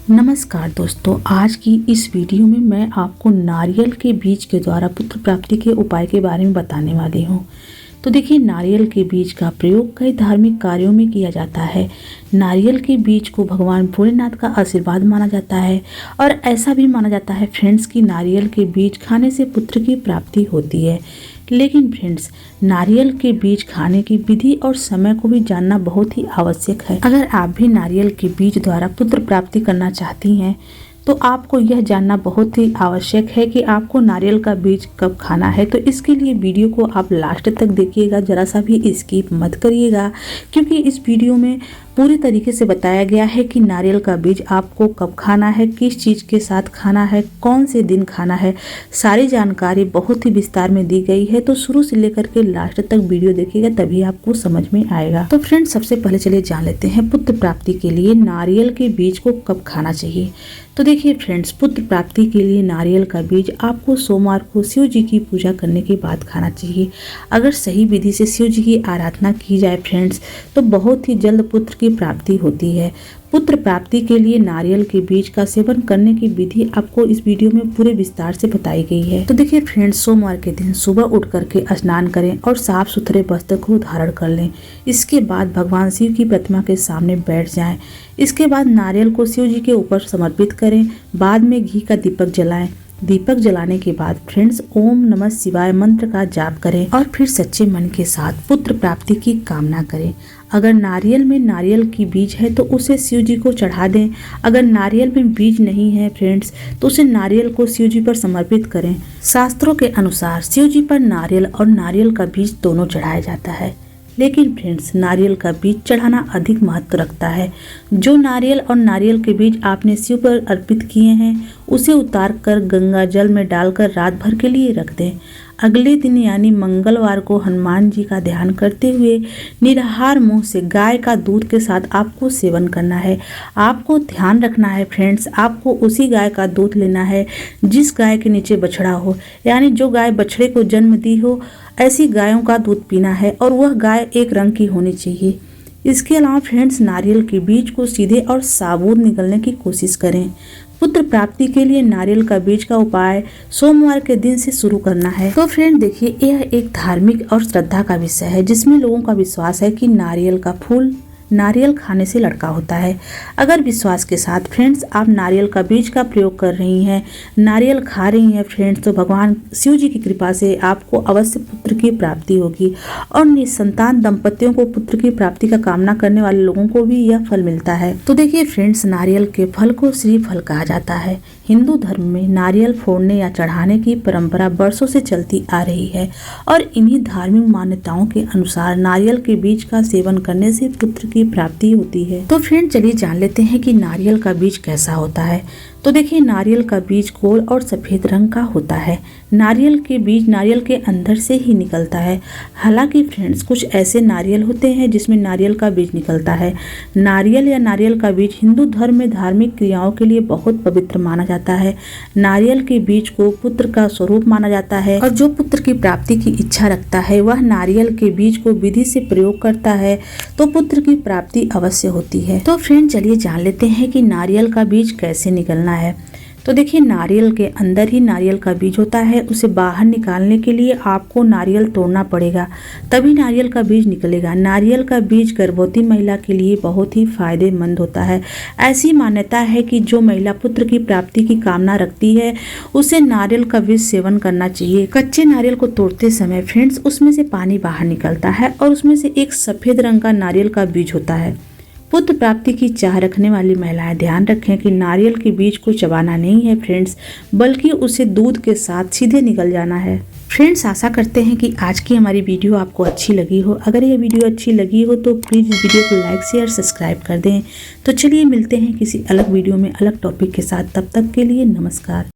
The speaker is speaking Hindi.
नमस्कार दोस्तों, आज की इस वीडियो में मैं आपको नारियल के बीज के द्वारा पुत्र प्राप्ति के उपाय के बारे में बताने वाली हूँ। तो देखिए, नारियल के बीज का प्रयोग कई धार्मिक कार्यों में किया जाता है। नारियल के बीज को भगवान भोलेनाथ का आशीर्वाद माना जाता है और ऐसा भी माना जाता है फ्रेंड्स कि नारियल के बीज खाने से पुत्र की प्राप्ति होती है। लेकिन फ्रेंड्स, नारियल के बीज खाने की विधि और समय को भी जानना बहुत ही आवश्यक है। अगर आप भी नारियल के बीज द्वारा पुत्र प्राप्ति करना चाहती हैं तो आपको यह जानना बहुत ही आवश्यक है कि आपको नारियल का बीज कब खाना है। तो इसके लिए वीडियो को आप लास्ट तक देखिएगा, जरा सा भी स्किप मत करिएगा, क्योंकि इस वीडियो में पूरी तरीके से बताया गया है कि नारियल का बीज आपको कब खाना है, किस चीज़ के साथ खाना है, कौन से दिन खाना है। सारी जानकारी बहुत ही विस्तार में दी गई है, तो शुरू से लेकर के लास्ट तक वीडियो देखिएगा, तभी आपको समझ में आएगा। तो फ्रेंड्स, सबसे पहले चलिए जान लेते हैं पुत्र प्राप्ति के लिए नारियल के बीज को कब खाना चाहिए। तो देखिए फ्रेंड्स, पुत्र प्राप्ति के लिए नारियल का बीज आपको सोमवार को शिव जी की पूजा करने के बाद खाना चाहिए। अगर सही विधि से शिव जी की आराधना की जाए फ्रेंड्स, तो बहुत ही जल्द पुत्र की प्राप्ति होती है। पुत्र प्राप्ति के लिए नारियल के बीज का सेवन करने की विधि आपको इस वीडियो में पूरे विस्तार से बताई गई है। तो देखिए फ्रेंड्स, सोमवार के दिन सुबह उठ करके स्नान करें और साफ सुथरे वस्त्र को धारण कर लें। इसके बाद भगवान शिव की प्रतिमा के सामने बैठ जाएं। इसके बाद नारियल को शिव जी के ऊपर समर्पित करें। बाद में घी का दीपक जलाएं। दीपक जलाने के बाद फ्रेंड्स ओम नमः शिवाय मंत्र का जाप करें और फिर सच्चे मन के साथ पुत्र प्राप्ति की कामना करें। अगर नारियल में नारियल की बीज है तो उसे शिव जी को चढ़ा दें। अगर नारियल में बीज नहीं है फ्रेंड्स, तो उसे नारियल को शिव जी पर समर्पित करें। शास्त्रों के अनुसार शिव जी पर नारियल और नारियल का बीज दोनों चढ़ाया जाता है, लेकिन फ्रेंड्स नारियल का बीज चढ़ाना अधिक महत्व रखता है। जो नारियल और नारियल के बीज आपने शिव पर अर्पित किए हैं, उसे उतार कर गंगा जल में डालकर रात भर के लिए रख दें। अगले दिन यानी मंगलवार को हनुमान जी का ध्यान करते हुए निराहार मुंह से गाय का दूध के साथ आपको सेवन करना है। आपको ध्यान रखना है फ्रेंड्स, आपको उसी गाय का दूध लेना है जिस गाय के नीचे बछड़ा हो, यानी जो गाय बछड़े को जन्म दी हो, ऐसी गायों का दूध पीना है और वह गाय एक रंग की होनी चाहिए। इसके अलावा फ्रेंड्स, नारियल के बीज को सीधे और साबुत निकलने की कोशिश करें। पुत्र प्राप्ति के लिए नारियल का बीज का उपाय सोमवार के दिन से शुरू करना है। तो फ्रेंड देखिए, यह एक धार्मिक और श्रद्धा का विषय है जिसमें लोगों का विश्वास है कि नारियल का फूल नारियल खाने से लड़का होता है। अगर विश्वास के साथ फ्रेंड्स आप नारियल का बीज का प्रयोग कर रही हैं, नारियल खा रही हैं फ्रेंड्स, तो भगवान शिव जी की कृपा से आपको अवश्य पुत्र की प्राप्ति होगी। और निसंतान दंपतियों को पुत्र की प्राप्ति का कामना करने वाले लोगों को भी यह फल मिलता है। तो देखिए फ्रेंड्स, नारियल के फल को श्री फल कहा जाता है। हिंदू धर्म में नारियल फोड़ने या चढ़ाने की परंपरा वर्षों से चलती आ रही है और इन्हीं धार्मिक मान्यताओं के अनुसार नारियल के बीज का सेवन करने से पुत्र की प्राप्ति होती है। तो फ्रेंड चलिए जान लेते हैं कि नारियल का बीज कैसा होता है। तो देखिए, नारियल का बीज गोल और सफेद रंग का होता है। नारियल के बीज नारियल के अंदर से ही निकलता है। हालांकि फ्रेंड्स, कुछ ऐसे नारियल होते हैं जिसमें नारियल का बीज निकलता है। नारियल या नारियल का बीज हिंदू धर्म में धार्मिक क्रियाओं के लिए बहुत पवित्र माना जाता है। नारियल के बीज को पुत्र का स्वरूप माना जाता है और जो पुत्र की प्राप्ति की इच्छा रखता है वह नारियल के बीज को विधि से प्रयोग करता है तो पुत्र की प्राप्ति अवश्य होती है। तो फ्रेंड चलिए जान लेते हैं कि नारियल का बीज कैसे निकलना है। तो देखिए, नारियल के अंदर ही नारियल का बीज होता है। उसे बाहर निकालने के लिए आपको नारियल तोड़ना पड़ेगा, तभी नारियल का बीज निकलेगा। नारियल का बीज गर्भवती महिला के लिए बहुत ही फायदेमंद होता है। ऐसी मान्यता है कि जो महिला पुत्र की प्राप्ति की कामना रखती है उसे नारियल का बीज सेवन करना चाहिए। कच्चे नारियल को तोड़ते समय फ्रेंड्स उसमें से पानी बाहर निकलता है और उसमें से एक सफेद रंग का नारियल का बीज होता है। पुत्र प्राप्ति की चाह रखने वाली महिलाएं ध्यान रखें कि नारियल के बीज को चबाना नहीं है फ्रेंड्स, बल्कि उसे दूध के साथ सीधे निकल जाना है। फ्रेंड्स, आशा करते हैं कि आज की हमारी वीडियो आपको अच्छी लगी हो। अगर ये वीडियो अच्छी लगी हो तो प्लीज़ इस वीडियो को लाइक शेयर सब्सक्राइब कर दें। तो चलिए मिलते हैं किसी अलग वीडियो में अलग टॉपिक के साथ। तब तक के लिए नमस्कार।